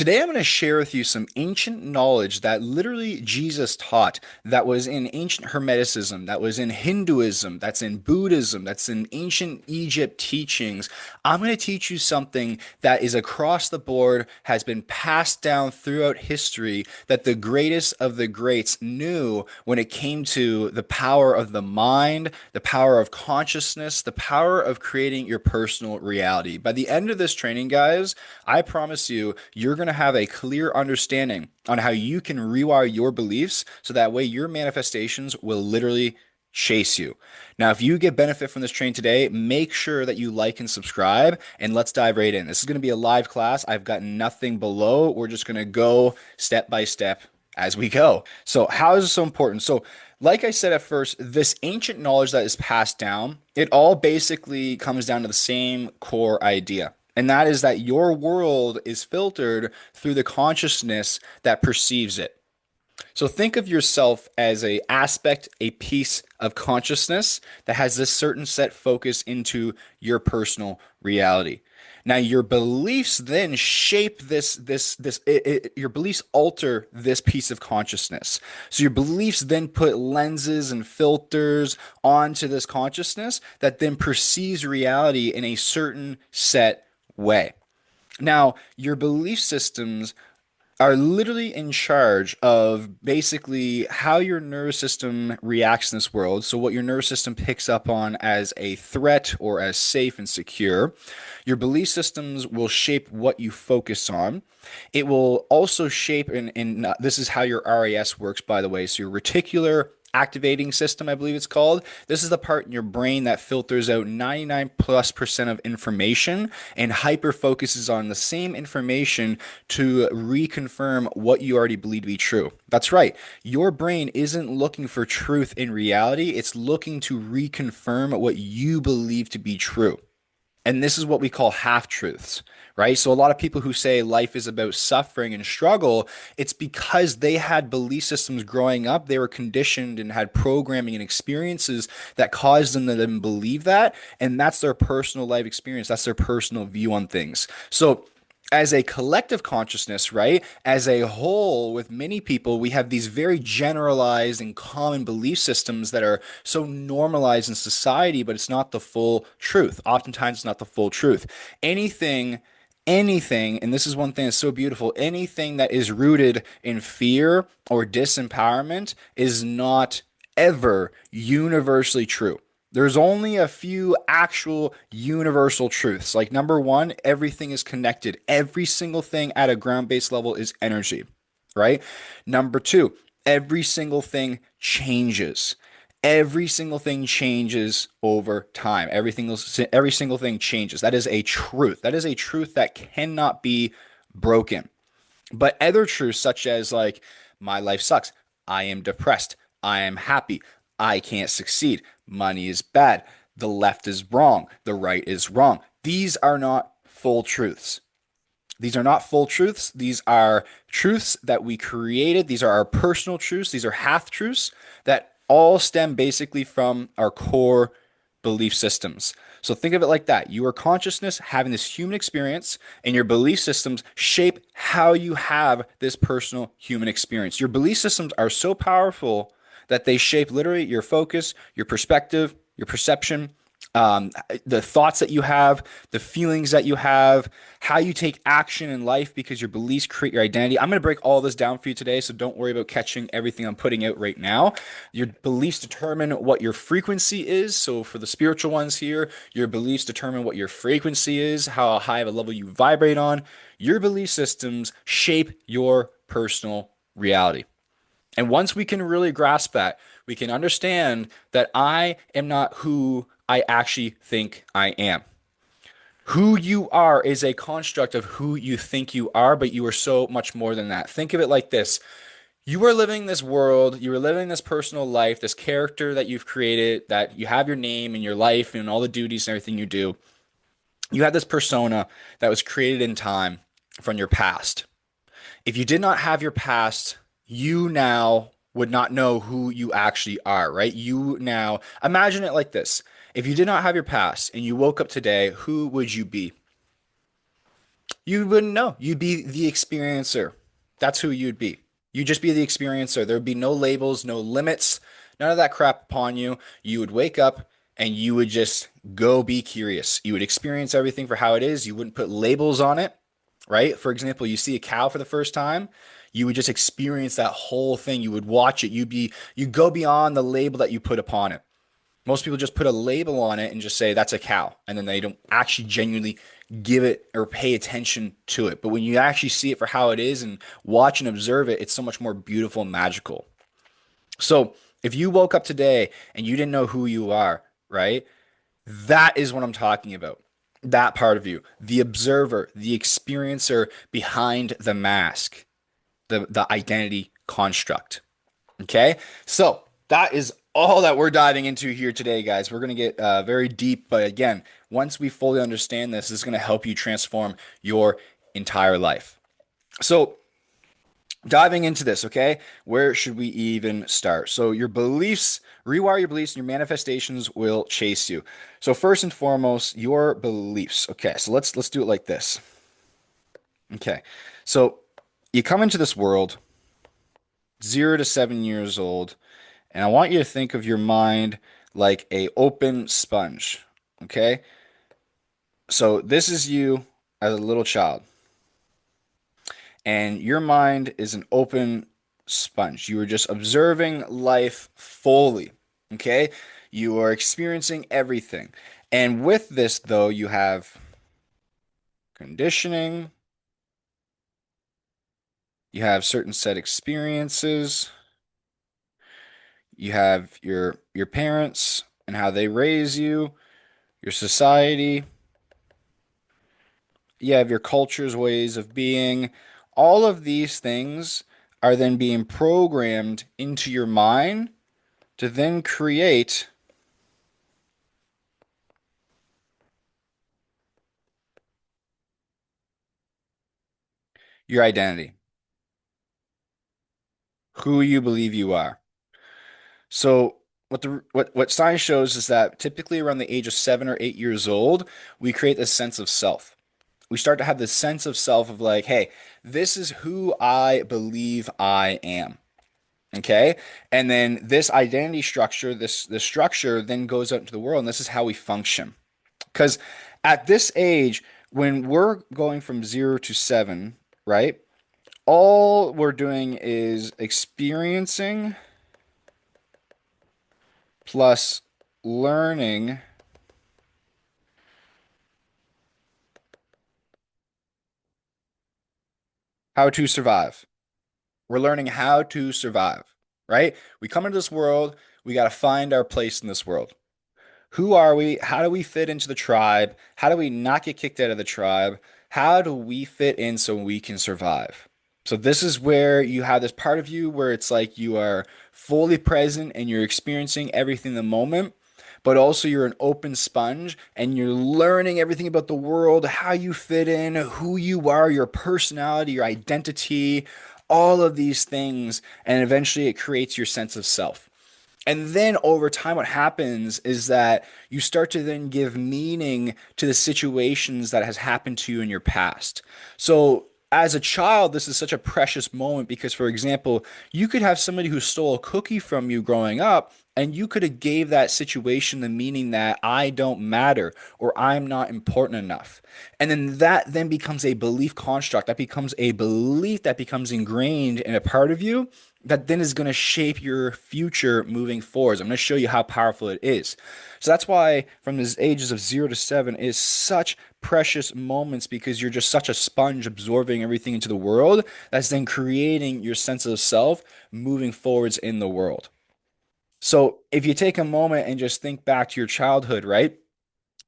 Today, I'm going to share with you some ancient knowledge that literally Jesus taught, that was in ancient Hermeticism, that was in Hinduism, that's in Buddhism, that's in ancient Egypt teachings. I'm going to teach you something that is across the board, has been passed down throughout history, that the greatest of the greats knew when it came to the power of the mind, the power of consciousness, the power of creating your personal reality. By the end of this training, guys, I promise you, you're going to have a clear understanding on how you can rewire your beliefs so that way your manifestations will literally chase you. Now, if you get benefit from this training today, make sure that you like and subscribe, and let's dive right in. This is going to be a live class. I've got nothing below. We're just going to go step by step as we go. So, how is this so important? So, like I said at first, this ancient knowledge that is passed down, it all basically comes down to the same core idea. And that is that your world is filtered through the consciousness that perceives it. So think of yourself as a aspect, a piece of consciousness that has this certain set focus into your personal reality. Now your beliefs then shape your beliefs alter this piece of consciousness. So your beliefs then put lenses and filters onto this consciousness that then perceives reality in a certain set way. Now, your belief systems are literally in charge of basically how your nervous system reacts in this world. So, what your nervous system picks up on as a threat or as safe and secure. Your belief systems will shape what you focus on. It will also shape, and this is how your RAS works, by the way. So, your reticular activating system, I believe it's called. This is the part in your brain that filters out 99+% of information and hyper focuses on the same information to reconfirm what you already believe to be true. That's right. Your brain isn't looking for truth in reality, it's looking to reconfirm what you believe to be true. And this is what we call half truths, right? So, a lot of people who say life is about suffering and struggle, it's because they had belief systems growing up. They were conditioned and had programming and experiences that caused them to then believe that. And that's their personal life experience. That's their personal view on things. So, as a collective consciousness, right, as a whole, with many people, we have these very generalized and common belief systems that are so normalized in society, but it's not the full truth. Oftentimes, it's not the full truth. Anything, and this is one thing that's so beautiful, anything that is rooted in fear or disempowerment is not ever universally true. There's only a few actual universal truths. Like number one, everything is connected. Every single thing at a ground based level is energy, right? Number two, every single thing changes. Every single thing changes over time. Every single thing changes. That is a truth. That is a truth that cannot be broken. But other truths, such as like, my life sucks, I am depressed, I am happy, I can't succeed, money is bad, the left is wrong, the right is wrong. These are not full truths. These are not full truths. These are truths that we created. These are our personal truths. These are half truths that all stem basically from our core belief systems. So think of it like that. You are consciousness having this human experience, and your belief systems shape how you have this personal human experience. Your belief systems are so powerful that they shape literally your focus, your perspective, your perception, the thoughts that you have, the feelings that you have, how you take action in life because your beliefs create your identity. I'm going to break all this down for you today, so don't worry about catching everything I'm putting out right now. Your beliefs determine what your frequency is. So, for the spiritual ones here, your beliefs determine what your frequency is, how high of a level you vibrate on. Your belief systems shape your personal reality. And once we can really grasp that, we can understand that I am not who I actually think I am. Who you are is a construct of who you think you are, but you are so much more than that. Think of it like this. You are living this world, you are living this personal life, this character that you've created, that you have your name and your life and all the duties and everything you do. You have this persona that was created in time from your past. If you did not have your past, you now would not know who you actually are, right? You now imagine it like this. If you did not have your past and you woke up today, who would you be? You wouldn't know. You'd be the experiencer. That's who you'd be. You'd just be the experiencer. There'd be no labels, no limits, none of that crap upon you. You would wake up and you would just go be curious. You would experience everything for how it is. You wouldn't put labels on it, right? For example, you see a cow for the first time, you would just experience that whole thing. You would watch it. You'd go beyond the label that you put upon it. Most people just put a label on it and just say that's a cow, and then they don't actually genuinely give it or pay attention to it. But when you actually see it for how it is and watch and observe it, it's so much more beautiful and magical. So if you woke up today and you didn't know who you are, right? That is what I'm talking about. That part of you, the observer, the experiencer behind the mask, the identity construct. Okay. So that is all that we're diving into here today, guys. We're going to get very deep. But again, once we fully understand this, this is going to help you transform your entire life. So diving into this, okay, where should we even start? So your beliefs, rewire your beliefs, and your manifestations will chase you. So first and foremost, your beliefs. Okay, so let's do it like this. Okay, so you come into this world 0 to 7 years old. And I want you to think of your mind like a open sponge. Okay? So this is you as a little child. And your mind is an open sponge. You are just observing life fully. Okay? You are experiencing everything. And with this, though, you have conditioning, you have certain set experiences, you have your parents and how they raise you, your society, you have your culture's ways of being. All of these things are then being programmed into your mind to then create your identity, who you believe you are. So what science shows is that typically around the age of 7 or 8 years old, we create this sense of self. We start to have this sense of self of like, hey, this is who I believe I am. Okay. And then this identity structure, this structure then goes out into the world, and this is how we function. Because at this age, when we're going from 0 to 7, right, all we're doing is experiencing plus learning how to survive. We're learning how to survive, right? We come into this world, we got to find our place in this world. Who are we? How do we fit into the tribe? How do we not get kicked out of the tribe? How do we fit in so we can survive? So this is where you have this part of you where it's like you are fully present and you're experiencing everything in the moment, but also you're an open sponge and you're learning everything about the world, how you fit in, who you are, your personality, your identity, all of these things, and eventually it creates your sense of self. And then over time, what happens is that you start to then give meaning to the situations that has happened to you in your past. So as a child, this is such a precious moment because, for example, you could have somebody who stole a cookie from you growing up, and you could have gave that situation the meaning that I don't matter or I'm not important enough. And then that then becomes a belief construct. That becomes a belief that becomes ingrained in a part of you that then is going to shape your future moving forwards. I'm going to show you how powerful it is. So that's why from the ages of 0 to 7 is such precious moments because you're just such a sponge absorbing everything into the world that's then creating your sense of self moving forwards in the world. So if you take a moment and just think back to your childhood, right?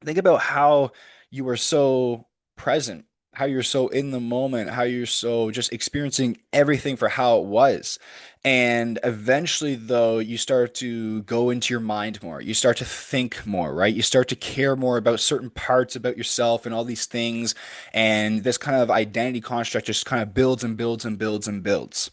Think about how you were so present, how you're so in the moment, how you're so just experiencing everything for how it was. And eventually, though, you start to go into your mind more. You start to think more, right? You start to care more about certain parts about yourself and all these things. And this kind of identity construct just kind of builds and builds and builds and builds.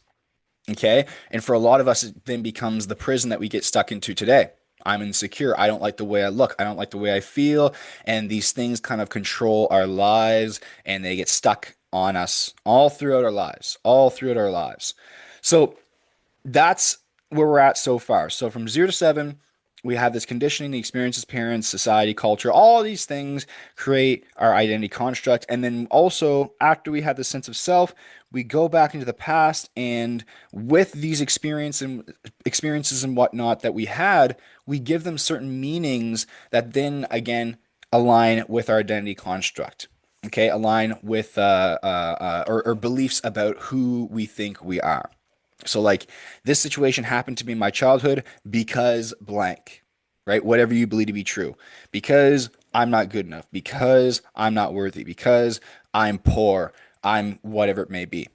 Okay. And for a lot of us, it then becomes the prison that we get stuck into today. I'm insecure. I don't like the way I look. I don't like the way I feel. And these things kind of control our lives and they get stuck on us all throughout our lives, all throughout our lives. So that's where we're at so far. So from 0 to 7, we have this conditioning, the experiences, parents, society, culture, all these things create our identity construct. And then also, after we have the sense of self, we go back into the past, and with these experiences and whatnot that we had, we give them certain meanings that then again align with our identity construct. Okay, align with or beliefs about who we think we are. So, like, this situation happened to me in my childhood because blank, right? Whatever you believe to be true. Because I'm not good enough, because I'm not worthy, because I'm poor, I'm whatever it may be.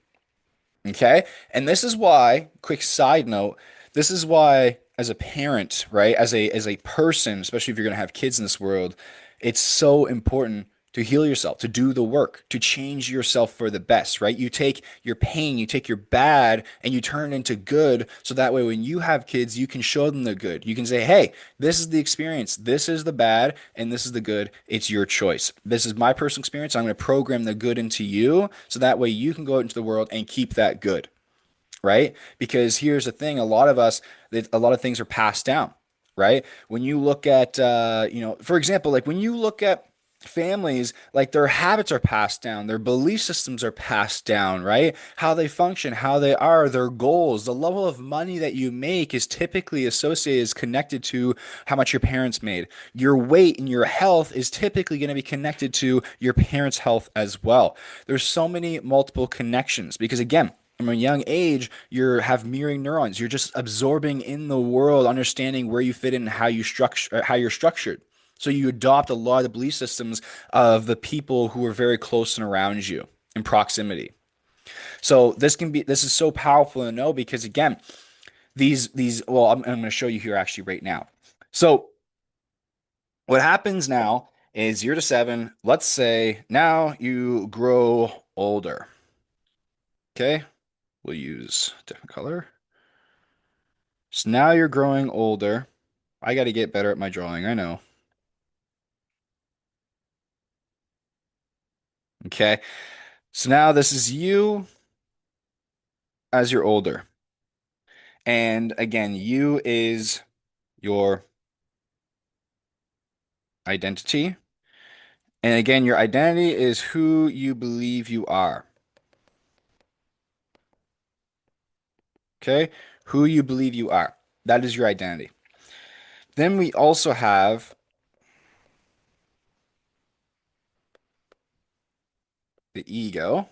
Okay. And this is why, quick side note, this is why as a parent, right, as a person, especially if you're going to have kids in this world, it's so important to heal yourself, to do the work, to change yourself for the best, right? You take your pain, you take your bad, and you turn it into good. So that way, when you have kids, you can show them the good. You can say, hey, this is the experience, this is the bad, and this is the good. It's your choice. This is my personal experience. I'm going to program the good into you. So that way, you can go out into the world and keep that good, right? Because here's the thing, a lot of things are passed down, right? When you look at, for example, like when you look at families, like their habits are passed down, their belief systems are passed down, right? How they function, how they are, their goals, the level of money that you make is typically associated, is connected to how much your parents made. Your weight and your health is typically going to be connected to your parents' health as well. There's so many multiple connections because again, from a young age, you have mirroring neurons. You're just absorbing in the world, understanding where you fit in and how you're structured. So you adopt a lot of the belief systems of the people who are very close and around you in proximity. So this is so powerful to know because again, these well, I'm going to show you here actually right now. So what happens now is 0 to 7. Let's say now you grow older. Okay, we'll use a different color. So now you're growing older. I got to get better at my drawing, I know. Okay. So now this is you as you're older. And again, you is your identity. And again, your identity is who you believe you are. Okay? Who you believe you are. That is your identity. Then we also have the ego.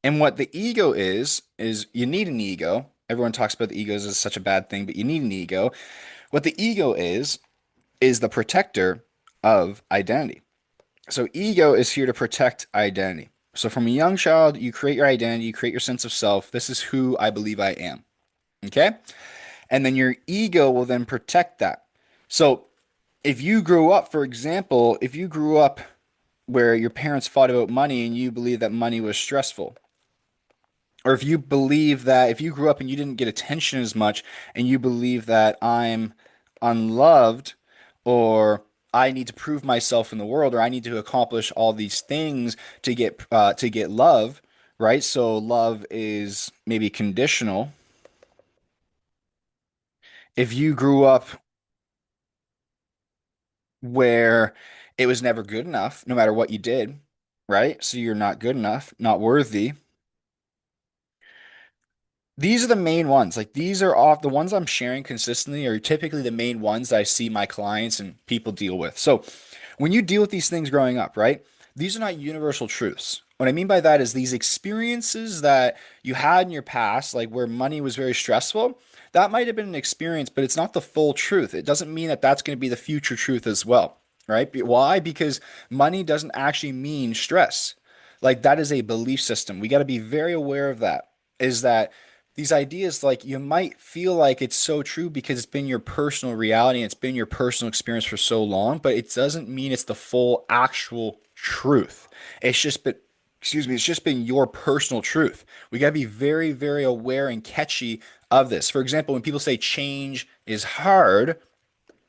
And what the ego is you need an ego. Everyone talks about the egos as such a bad thing, but you need an ego. What the ego is the protector of identity. So ego is here to protect identity. So from a young child, you create your identity, you create your sense of self. This is who I believe I am. Okay? And then your ego will then protect that. So if you grew up, for example, if you grew up where your parents fought about money and you believe that money was stressful, or if you believe that if you grew up and you didn't get attention as much and you believe that I'm unloved or I need to prove myself in the world or I need to accomplish all these things to get love, right? So love is maybe conditional. If you grew up where it was never good enough, no matter what you did, right? So you're not good enough, not worthy. These are the main ones. Like these are off the ones I'm sharing consistently are typically the main ones that I see my clients and people deal with. So when you deal with these things growing up, right? These are not universal truths. What I mean by that is these experiences that you had in your past, like where money was very stressful, that might have been an experience, but it's not the full truth. It doesn't mean that that's going to be the future truth as well, right? Why? Because money doesn't actually mean stress. Like that is a belief system. We got to be very aware of that. Is that these ideas, like you might feel like it's so true because it's been your personal reality and it's been your personal experience for so long, but it doesn't mean it's the full actual truth. It's just been, excuse me, it's just been your personal truth. We got to be very, very aware and catchy of this. For example, when people say change is hard,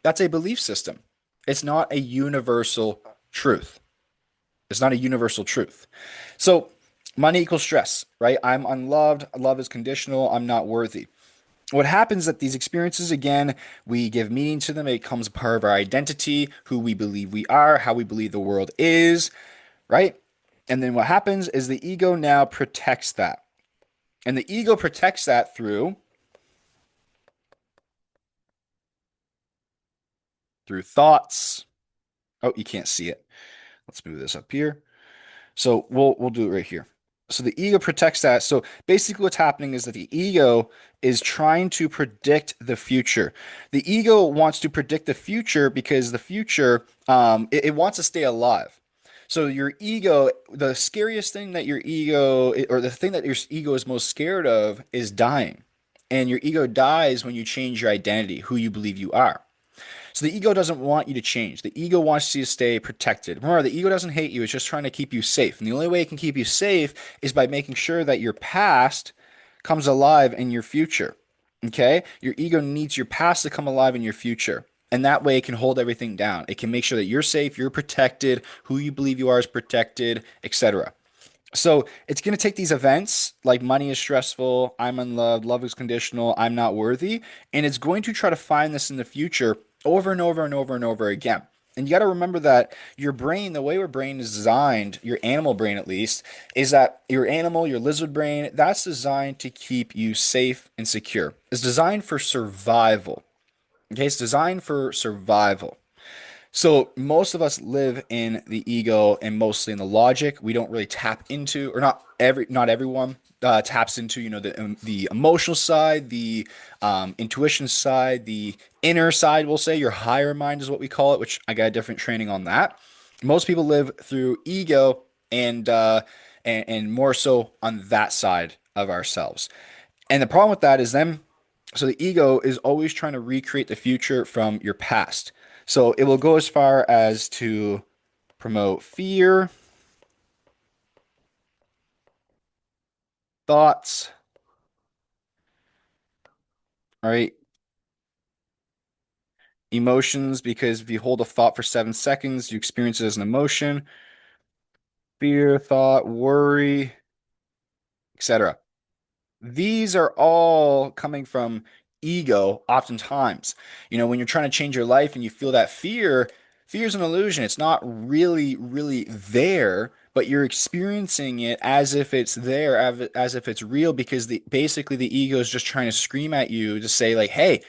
that's a belief system. It's not a universal truth. It's not a universal truth. So money equals stress, right? I'm unloved. Love is conditional. I'm not worthy. What happens that these experiences, again, we give meaning to them. It becomes a part of our identity, who we believe we are, how we believe the world is, right? And then what happens is the ego now protects that. And the ego protects that through thoughts. Oh, you can't see it. Let's move this up here. So we'll do it right here. So the ego protects that. So basically what's happening is that the ego is trying to predict the future. The ego wants to predict the future because the future it wants to stay alive. So your ego, the scariest thing that your ego or the thing that your ego is most scared of is dying. And your ego dies when you change your identity, who you believe you are. So the ego doesn't want you to change. The ego wants you to stay protected. Remember, the ego doesn't hate you. It's just trying to keep you safe. And the only way it can keep you safe is by making sure that your past comes alive in your future. Okay? Your ego needs your past to come alive in your future. And that way it can hold everything down. It can make sure that you're safe, you're protected, who you believe you are is protected, etc. So it's going to take these events like money is stressful, I'm unloved, love is conditional, I'm not worthy, and it's going to try to find this in the future over and over and over and over again. And you got to remember that your brain, the way your brain is designed, your animal brain at least, is that your animal, your lizard brain, that's designed to keep you safe and secure. It's designed for survival. Okay, it's designed for survival. So most of us live in the ego and mostly in the logic. We don't really tap into, or not everyone taps into, the emotional side, the intuition side, the inner side. We'll say your higher mind is what we call it, which I got a different training on that. Most people live through ego and more so on that side of ourselves. And the problem with that is then, so the ego is always trying to recreate the future from your past. So it will go as far as to promote fear, thoughts, all right, emotions, because if you hold a thought for 7 seconds, you experience it as an emotion, fear, thought, worry, etc. These are all coming from ego oftentimes. When you're trying to change your life and you feel that fear is an illusion. It's not really, really there, but you're experiencing it as if it's there, as if it's real, because basically the ego is just trying to scream at you to say like, hey,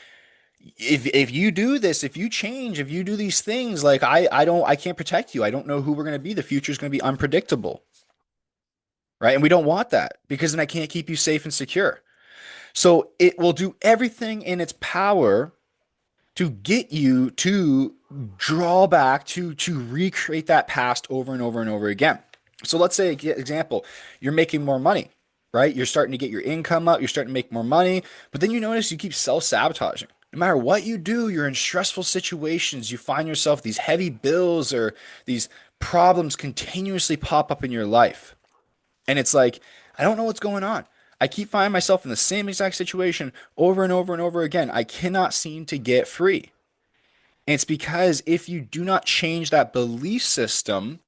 if you do this, if you change, if you do these things, like I can't protect you. I don't know who we're going to be. The future is going to be unpredictable, right? And we don't want that because then I can't keep you safe and secure. So it will do everything in its power to get you to draw back to recreate that past over and over and over again. So let's say, example, you're making more money, right? You're starting to get your income up, you're starting to make more money, but then you notice you keep self-sabotaging. No matter what you do, you're in stressful situations. You find yourself these heavy bills or these problems continuously pop up in your life. And it's like, I don't know what's going on. I keep finding myself in the same exact situation over and over and over again. I cannot seem to get free. And it's because if you do not change that belief system,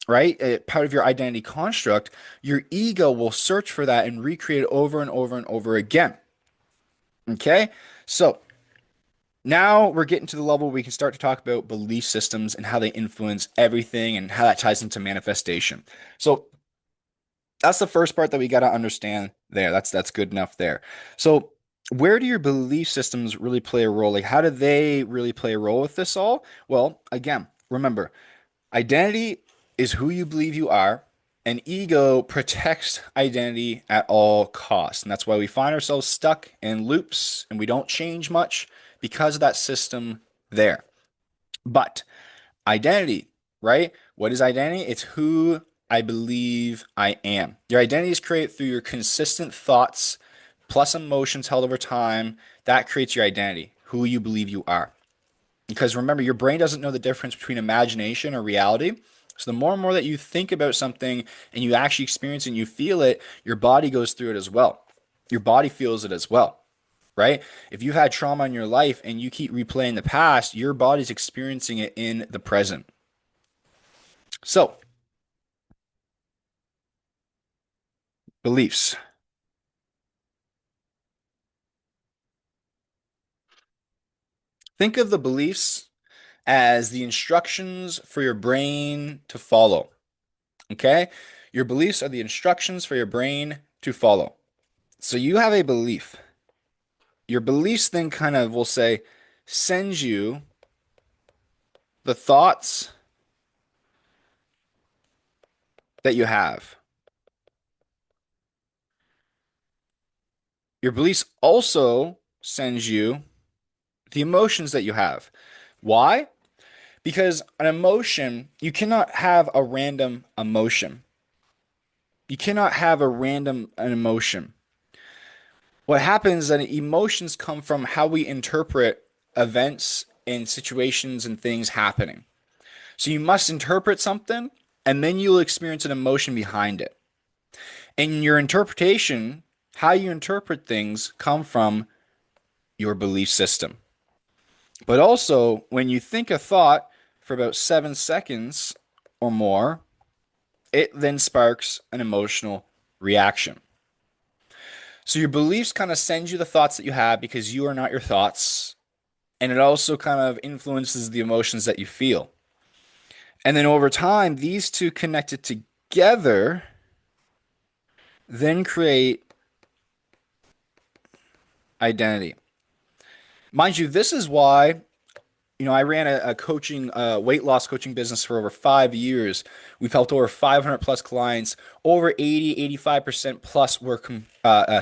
right, part of your identity construct, your ego will search for that and recreate it over and over and over again. Okay? So now we're getting to the level where we can start to talk about belief systems and how they influence everything and how that ties into manifestation. So that's the first part that we got to understand there. That's good enough there. So where do your belief systems really play a role? Like how do they really play a role with this all? Well, again, remember, identity is who you believe you are, and ego protects identity at all costs. And that's why we find ourselves stuck in loops and we don't change much because of that system there. But identity, right? What is identity? It's who I believe I am. Your identity is created through your consistent thoughts plus emotions held over time. That creates your identity, who you believe you are. Because remember, your brain doesn't know the difference between imagination or reality. So the more and more that you think about something and you actually experience it and you feel it, your body goes through it as well. Your body feels it as well, right? If you've had trauma in your life and you keep replaying the past, your body's experiencing it in the present. So, Beliefs. Think of the beliefs as the instructions for your brain to follow. Okay? Your beliefs are the instructions for your brain to follow. So you have a belief. Your beliefs then kind of will say, sends you the thoughts that you have. Your beliefs also sends you the emotions that you have. Why? Because an emotion, you cannot have a random emotion. You cannot have a random an emotion. What happens is that emotions come from how we interpret events and situations and things happening. So you must interpret something and then you'll experience an emotion behind it. And your interpretation, how you interpret things, come from your belief system. But also, when you think a thought for about 7 seconds or more, it then sparks an emotional reaction. So your beliefs kind of send you the thoughts that you have because you are not your thoughts. And it also kind of influences the emotions that you feel. And then over time, these two connected together then create identity. Mind you, this is why, I ran a coaching, weight loss coaching business for over 5 years. We've helped over 500 plus clients. Over 85% plus were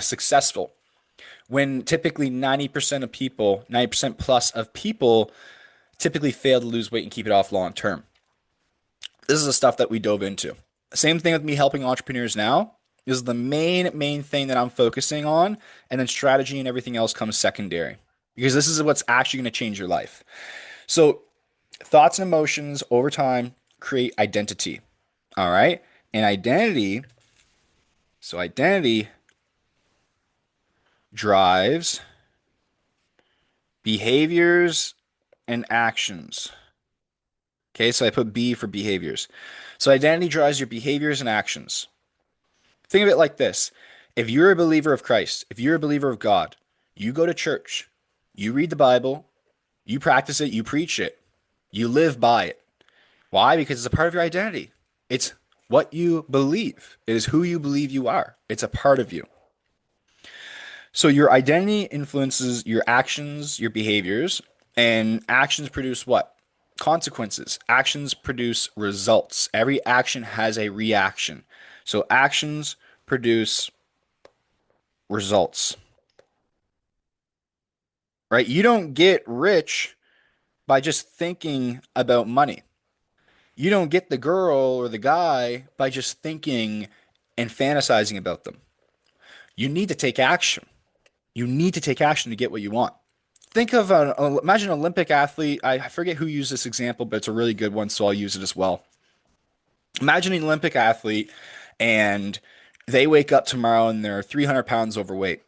successful. When typically 90% of people, 90% plus of people typically fail to lose weight and keep it off long term. This is the stuff that we dove into. Same thing with me helping entrepreneurs now. This is the main thing that I'm focusing on, and then strategy and everything else comes secondary because this is what's actually going to change your life. So, thoughts and emotions over time create identity. All right. And identity drives behaviors and actions. Okay. So I put B for behaviors. So identity drives your behaviors and actions. Think of it like this. If you're a believer of Christ, if you're a believer of God, you go to church, you read the Bible, you practice it, you preach it, you live by it. Why? Because it's a part of your identity. It's what you believe. It is who you believe you are. It's a part of you. So your identity influences your actions, your behaviors, and actions produce what? Consequences. Actions produce results. Every action has a reaction. So actions produce results, right? You don't get rich by just thinking about money. You don't get the girl or the guy by just thinking and fantasizing about them. You need to take action. You need to take action to get what you want. Think of imagine an Olympic athlete. I forget who used this example, but it's a really good one, so I'll use it as well. Imagine an Olympic athlete and they wake up tomorrow and they're 300 pounds overweight.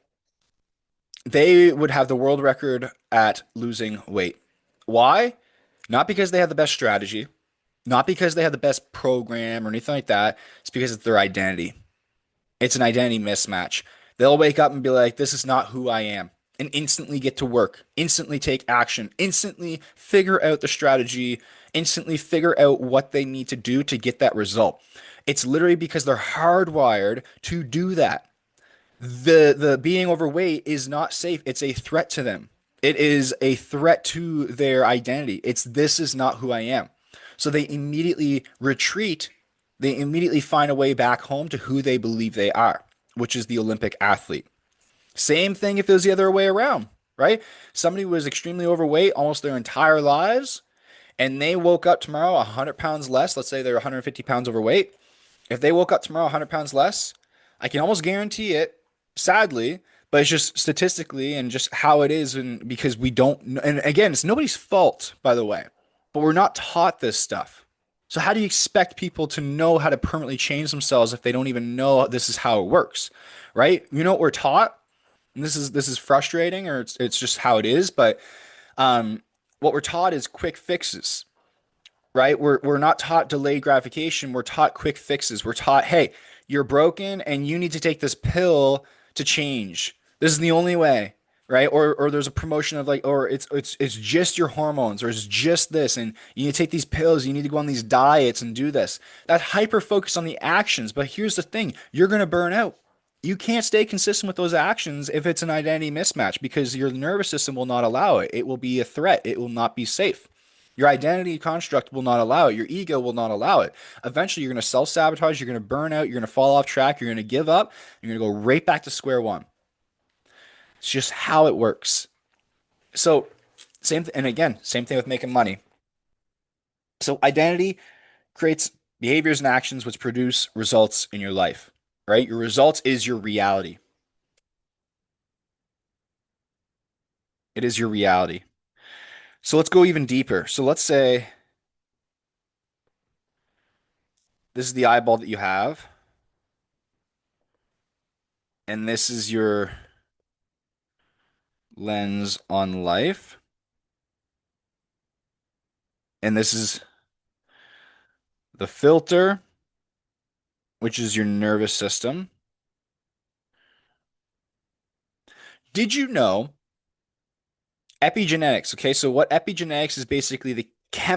They would have the world record at losing weight. Why? Not because they have the best strategy, not because they have the best program or anything like that. It's because it's their identity. It's an identity mismatch. They'll wake up and be like, this is not who I am. And instantly get to work, instantly take action, instantly figure out the strategy, instantly figure out what they need to do to get that result. It's literally because they're hardwired to do that. The being overweight is not safe. It's a threat to them. It is a threat to their identity. It's this is not who I am. So they immediately retreat. They immediately find a way back home to who they believe they are, which is the Olympic athlete. Same thing if it was the other way around, right? Somebody was extremely overweight almost their entire lives, and they woke up tomorrow 100 pounds less. Let's say they're 150 pounds overweight. If they woke up tomorrow 100 pounds less, I can almost guarantee it, sadly, but it's just statistically and just how it is. And because we don't, and again, it's nobody's fault, by the way, but we're not taught this stuff. So, how do you expect people to know how to permanently change themselves if they don't even know this is how it works, right? You know what we're taught? And this is frustrating, or it's just how it is. But what we're taught is quick fixes. right? We're not taught delayed gratification. We're taught quick fixes. We're taught, hey, you're broken and you need to take this pill to change. This is the only way, right? Or there's a promotion of like, or it's just your hormones, or it's just this, and you need to take these pills. You need to go on these diets and do this. That hyper focus on the actions. But here's the thing: you're gonna burn out. You can't stay consistent with those actions if it's an identity mismatch because your nervous system will not allow it. It will be a threat. It will not be safe. Your identity construct will not allow it. Your ego will not allow it. Eventually, you're going to self sabotage. You're going to burn out. You're going to fall off track. You're going to give up. You're going to go right back to square one. It's just how it works. So, and again, same thing with making money. So, identity creates behaviors and actions which produce results in your life, right? Your results is your reality. It is your reality. So, let's go even deeper. So, let's say this is the eyeball that you have, and this is your lens on life. And this is the filter, which is your nervous system. Did you know epigenetics? Okay, so what epigenetics is basically the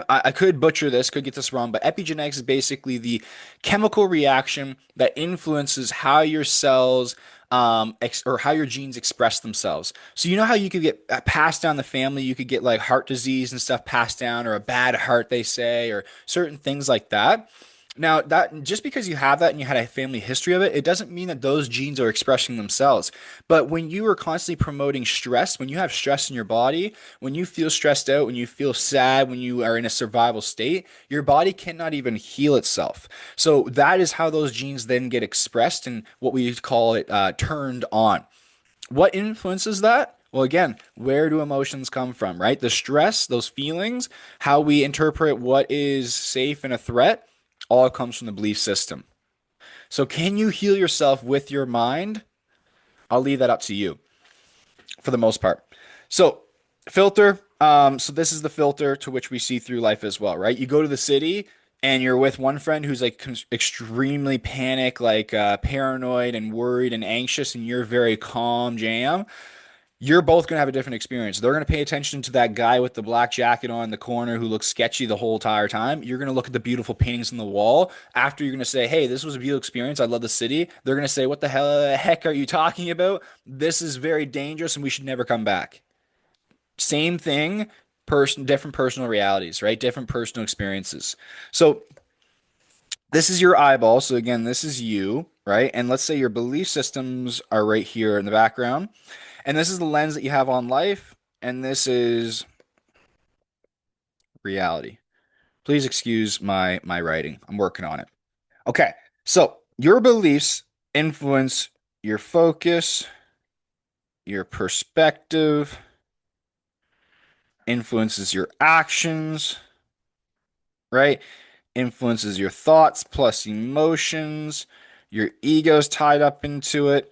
I could butcher this, could get this wrong, but epigenetics is basically the chemical reaction that influences how your cells or how your genes express themselves. So you know how you could get passed down the family, you could get like heart disease and stuff passed down, or a bad heart, they say, or certain things like that. Now, that just because you have that and you had a family history of it, it doesn't mean that those genes are expressing themselves. But when you are constantly promoting stress, when you have stress in your body, when you feel stressed out, when you feel sad, when you are in a survival state, your body cannot even heal itself. So that is how those genes then get expressed and what we call it turned on. What influences that? Well, again, where do emotions come from, right? The stress, those feelings, how we interpret what is safe and a threat, all comes from the belief system. So, can you heal yourself with your mind? I'll leave that up to you for the most part. So, filter. So this is the filter to which we see through life as well, right? You go to the city and you're with one friend who's like extremely panic, like paranoid and worried and anxious, and you're very calm, jam. You're both going to have a different experience. They're going to pay attention to that guy with the black jacket on in the corner who looks sketchy the whole entire time. You're going to look at the beautiful paintings on the wall. After you're going to say, hey, this was a beautiful experience. I love the city. They're going to say, what the hell heck are you talking about? This is very dangerous and we should never come back. Same thing, different personal realities, right? Different personal experiences. So this is your eyeball. So again, this is you, right? And let's say your belief systems are right here in the background. And this is the lens that you have on life, and this is reality. Please excuse my writing. I'm working on it. Okay. So, your beliefs influence your focus, your perspective, influences your actions, right? Influences your thoughts plus emotions. Your ego's tied up into it.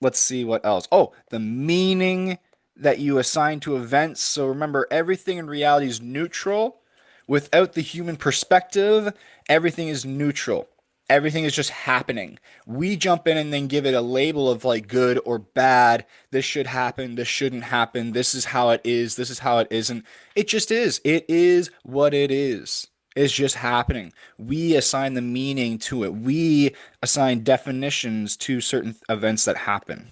Let's see what else. Oh, the meaning that you assign to events. So remember, everything in reality is neutral. Without the human perspective, everything is neutral. Everything is just happening. We jump in and then give it a label of like good or bad. This should happen. This shouldn't happen. This is how it is. This is how it isn't. It just is. It is what it is. It's just happening. We assign the meaning to it. We assign definitions to certain events that happen.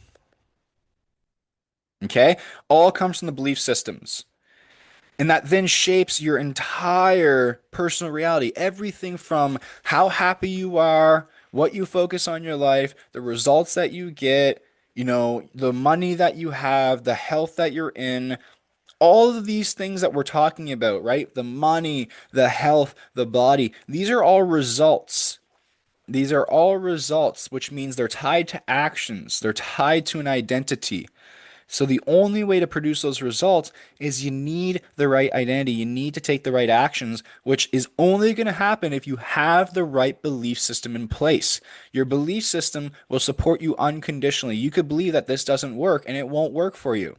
Okay? All comes from the belief systems. And that then shapes your entire personal reality. Everything from how happy you are, what you focus on in your life, the results that you get, the money that you have, the health that you're in, all of these things that we're talking about, right? The money, the health, the body, these are all results. These are all results, which means they're tied to actions, they're tied to an identity. So the only way to produce those results is you need the right identity. You need to take the right actions, which is only going to happen if you have the right belief system in place. Your belief system will support you unconditionally. You could believe that this doesn't work and it won't work for you.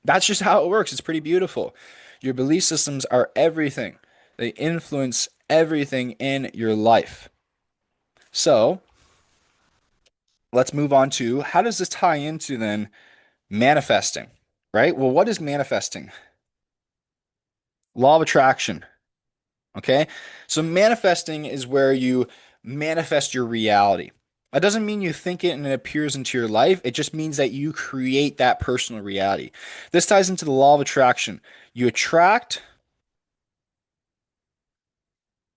That's just how it works. It's pretty beautiful. Your belief systems are everything. They influence everything in your life. So let's move on to how does this tie into then manifesting, right? Well, what is manifesting? Law of attraction. Okay. So manifesting is where you manifest your reality. That doesn't mean you think it and it appears into your life. It just means that you create that personal reality. This ties into the law of attraction. You attract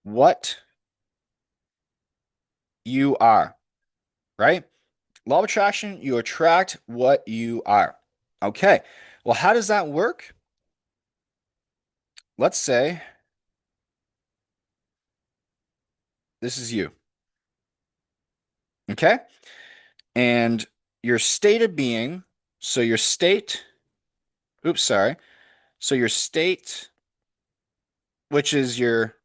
what you are, right? Law of attraction, you attract what you are. Okay. Well, how does that work? Let's say this is you. Okay. And your state of being, so your state, oops, sorry. So your state, which is your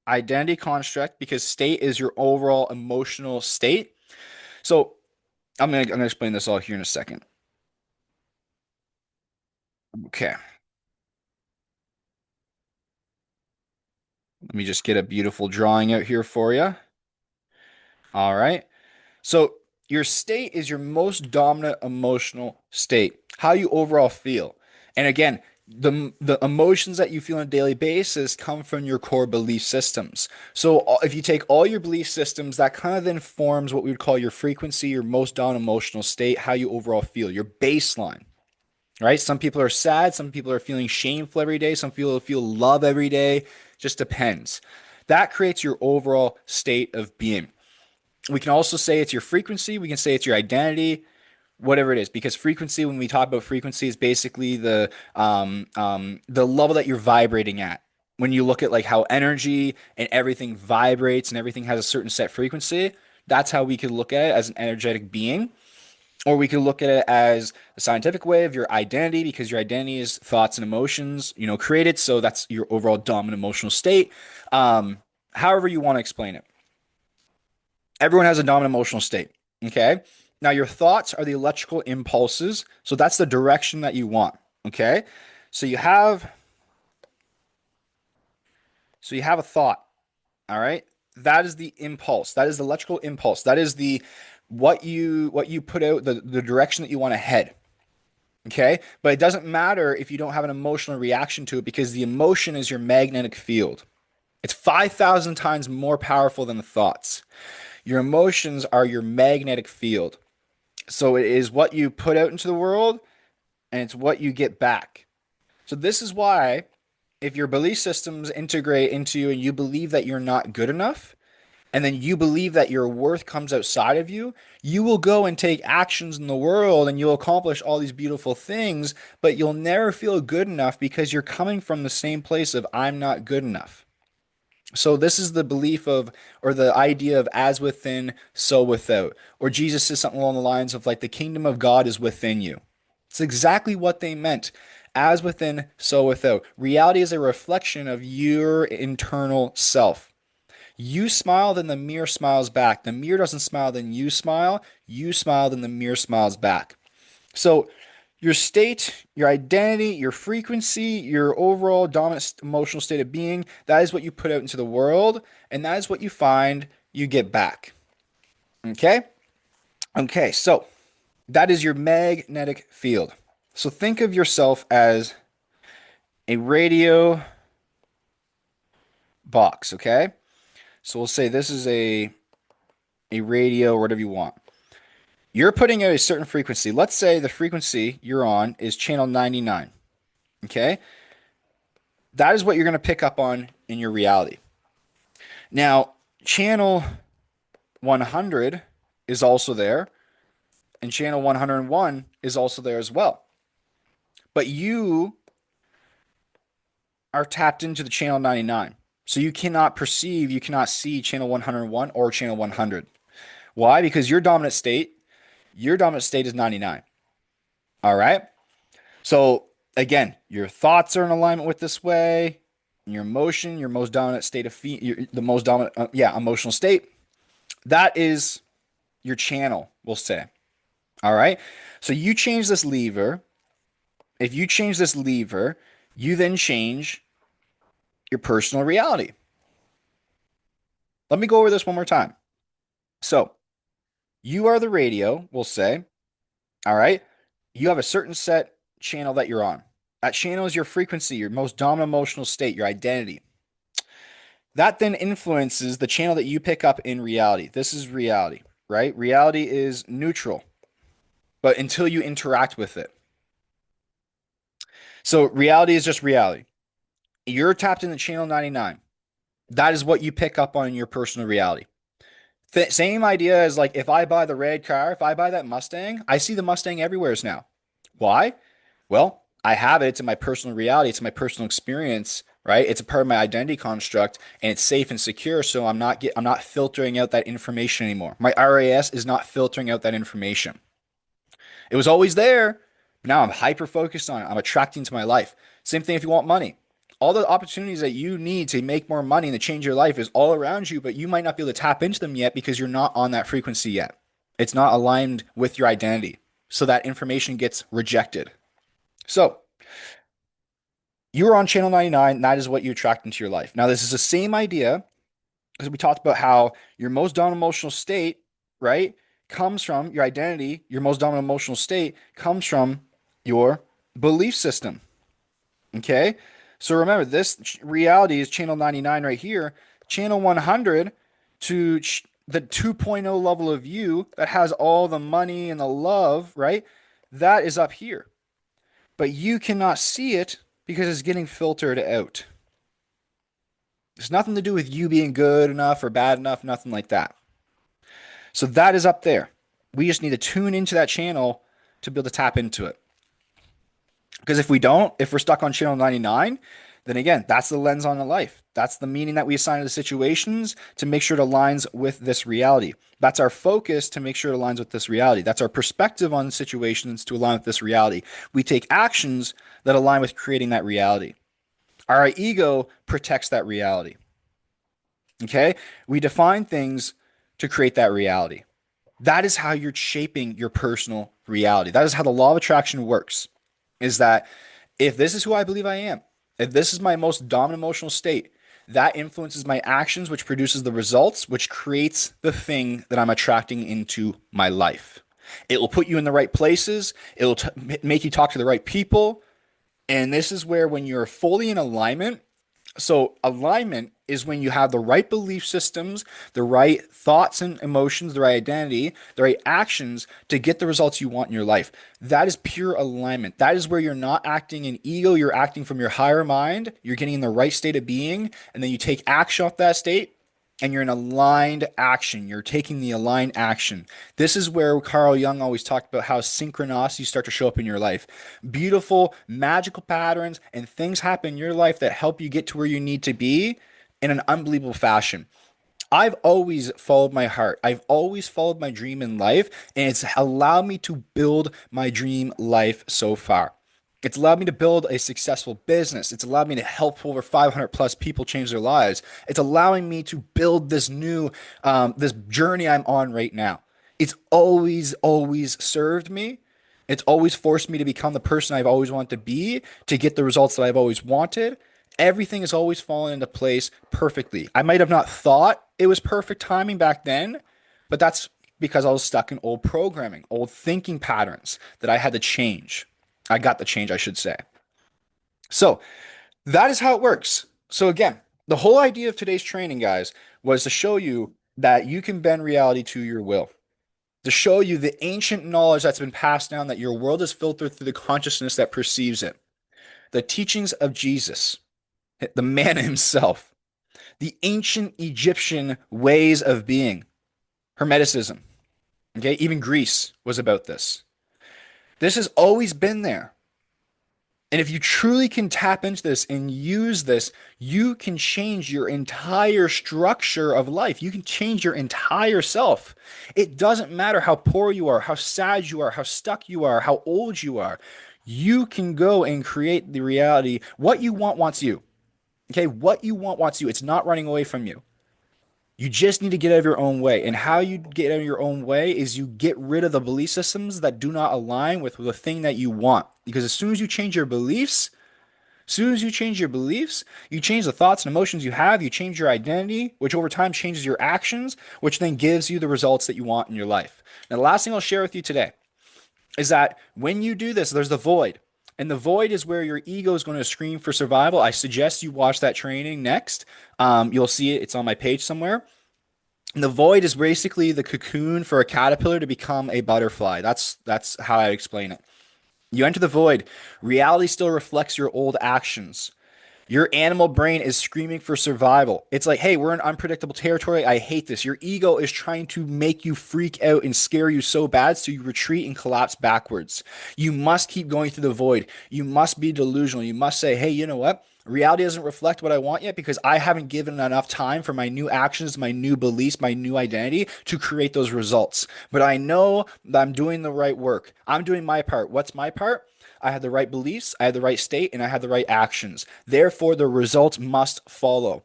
identity construct, because state is your overall emotional state. So I'm gonna explain this all here in a second. Okay. Let me just get a beautiful drawing out here for you. All right. So your state is your most dominant emotional state, how you overall feel. And again, the emotions that you feel on a daily basis come from your core belief systems. So if you take all your belief systems, that kind of then forms what we would call your frequency, your most dominant emotional state, how you overall feel, your baseline. Right? Some people are sad, some people are feeling shameful every day, some people feel love every day. Just depends. That creates your overall state of being. We can also say it's your frequency. We can say it's your identity, whatever it is. Because frequency, when we talk about frequency, is basically the level that you're vibrating at. When you look at like how energy and everything vibrates and everything has a certain set frequency, that's how we could look at it as an energetic being. Or we could look at it as the scientific way of your identity, because your identity is thoughts and emotions, created. So that's your overall dominant emotional state. However you want to explain it. Everyone has a dominant emotional state. Okay. Now, your thoughts are the electrical impulses. So that's the direction that you want. Okay. So you have, so you have a thought. All right. That is the impulse. That is the electrical impulse. That is the what you put out, the direction that you want to head. Okay. But it doesn't matter if you don't have an emotional reaction to it, because the emotion is your magnetic field. It's 5,000 times more powerful than the thoughts. Your emotions are your magnetic field. So it is what you put out into the world and it's what you get back. So this is why if your belief systems integrate into you and you believe that you're not good enough, and then you believe that your worth comes outside of you, you will go and take actions in the world and you'll accomplish all these beautiful things, but you'll never feel good enough because you're coming from the same place of I'm not good enough. So this is the belief of, or the idea of as within, so without. Or Jesus says something along the lines of like the kingdom of God is within you. It's exactly what they meant. As within, so without. Reality is a reflection of your internal self. You smile, then the mirror smiles back. The mirror doesn't smile, then you smile. You smile, then the mirror smiles back. So your state, your identity, your frequency, your overall dominant emotional state of being, that is what you put out into the world, and that is what you find you get back. Okay? Okay, so that is your magnetic field. So think of yourself as a radio box, okay? So we'll say this is a radio or whatever you want. You're putting out a certain frequency. Let's say the frequency you're on is channel 99, okay? That is what you're going to pick up on in your reality. Now, channel 100 is also there, and channel 101 is also there as well. But you are tapped into the channel 99. So you cannot perceive, you cannot see channel 101 or channel 100. Why? Because your dominant state is 99. All right? So again, your thoughts are in alignment with this way. Your emotion, your most dominant state of the most dominant, emotional state. That is your channel, we'll say. All right. So you change this lever. If you change this lever, you then change your personal reality. Let me go over this one more time. So, you are the radio, we'll say, all right? You have a certain set channel that you're on. That channel is your frequency, your most dominant emotional state, your identity. That then influences the channel that you pick up in reality. This is reality, right? Reality is neutral, but until you interact with it. So reality is just reality. You're tapped into channel 99. That is what you pick up on in your personal reality. Same idea as like if I buy the red car, if I buy that Mustang, I see the Mustang everywhere now. Why? Well, I have it. It's in my personal reality. It's my personal experience, right? It's a part of my identity construct, and it's safe and secure. So I'm not filtering out that information anymore. My RAS is not filtering out that information. It was always there, but now I'm hyper focused on it. I'm attracting to my life. Same thing if you want money. All the opportunities that you need to make more money and to change your life is all around you, but you might not be able to tap into them yet because you're not on that frequency yet. It's not aligned with your identity. So that information gets rejected. So you're on channel 99. That is what you attract into your life. Now, this is the same idea because we talked about how your most dominant emotional state, right, comes from your identity. Your most dominant emotional state comes from your belief system. Okay. So remember, this reality is channel 99 right here. Channel 100 to the 2.0 level of you that has all the money and the love, right? That is up here. But you cannot see it because it's getting filtered out. It's nothing to do with you being good enough or bad enough, nothing like that. So that is up there. We just need to tune into that channel to be able to tap into it. Because if we don't, if we're stuck on channel 99, then again, that's the lens on the life. That's the meaning that we assign to the situations to make sure it aligns with this reality. That's our focus to make sure it aligns with this reality. That's our perspective on situations to align with this reality. We take actions that align with creating that reality. Our ego protects that reality. Okay? We define things to create that reality. That is how you're shaping your personal reality. That is how the law of attraction works. Is that if this is who I believe I am, if this is my most dominant emotional state, that influences my actions, which produces the results, which creates the thing that I'm attracting into my life. It will put you in the right places. It will make you talk to the right people. And this is where, when you're fully in alignment, so alignment is when you have the right belief systems, the right thoughts and emotions, the right identity, the right actions to get the results you want in your life. That is pure alignment. That is where you're not acting in ego, you're acting from your higher mind, you're getting in the right state of being, and then you take action off that state and you're in aligned action. You're taking the aligned action. This is where Carl Jung always talked about how synchronicities start to show up in your life. Beautiful, magical patterns and things happen in your life that help you get to where you need to be in an unbelievable fashion. I've always followed my heart. I've always followed my dream in life, and it's allowed me to build my dream life so far. It's allowed me to build a successful business. It's allowed me to help over 500 plus people change their lives. It's allowing me to build this new, this journey I'm on right now. It's always served me. It's always forced me to become the person I've always wanted to be, to get the results that I've always wanted. Everything has always fallen into place perfectly. I might have not thought it was perfect timing back then, but that's because I was stuck in old programming, old thinking patterns that I had to change. I got the change, I should say. So that is how it works. So again, the whole idea of today's training, guys, was to show you that you can bend reality to your will, to show you the ancient knowledge that's been passed down, that your world is filtered through the consciousness that perceives it. The teachings of Jesus, the man himself, the ancient Egyptian ways of being, Hermeticism. Okay, even Greece was about this. This has always been there. And if you truly can tap into this and use this, you can change your entire structure of life. You can change your entire self. It doesn't matter how poor you are, how sad you are, how stuck you are, how old you are. You can go and create the reality. What you want wants you. Okay, what you want wants you. It's not running away from you. You just need to get out of your own way. And how you get out of your own way is you get rid of the belief systems that do not align with the thing that you want. Because as soon as you change your beliefs, As soon as you change your beliefs, you change the thoughts and emotions you have, you change your identity, which over time changes your actions, which then gives you the results that you want in your life. Now, the last thing I'll share with you today is that when you do this, there's the void. And the void is where your ego is going to scream for survival. I suggest you watch that training next. You'll see it, it's on my page somewhere. And the void is basically the cocoon for a caterpillar to become a butterfly. That's how I explain it. You enter the void. Reality still reflects your old actions. Your animal brain is screaming for survival. It's like, hey, we're in unpredictable territory. I hate this. Your ego is trying to make you freak out and scare you so bad, so you retreat and collapse backwards. You must keep going through the void. You must be delusional. You must say, hey, you know what? Reality doesn't reflect what I want yet because I haven't given enough time for my new actions, my new beliefs, my new identity to create those results. But I know that I'm doing the right work. I'm doing my part. What's my part? I had the right beliefs, I had the right state, and I had the right actions. Therefore, the results must follow.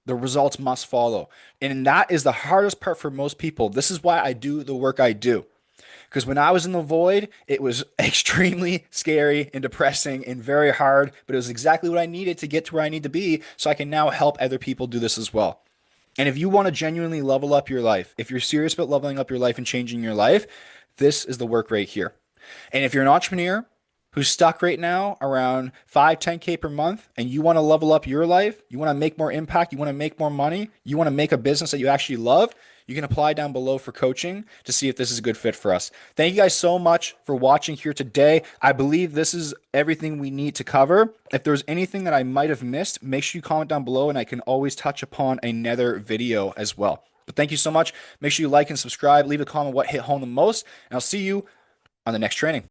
The results must follow. And that is the hardest part for most people. This is why I do the work I do. Because when I was in the void, it was extremely scary and depressing and very hard, but it was exactly what I needed to get to where I need to be so I can now help other people do this as well. And if you want to genuinely level up your life, if you're serious about leveling up your life and changing your life, this is the work right here. And if you're an entrepreneur who's stuck right now around 5, 10K per month, and you want to level up your life, you want to make more impact, you want to make more money, you want to make a business that you actually love, you can apply down below for coaching to see if this is a good fit for us. Thank you guys so much for watching here today. I believe this is everything we need to cover. If there's anything that I might have missed, make sure you comment down below and I can always touch upon another video as well. But thank you so much. Make sure you like and subscribe, leave a comment what hit home the most, and I'll see you on the next training.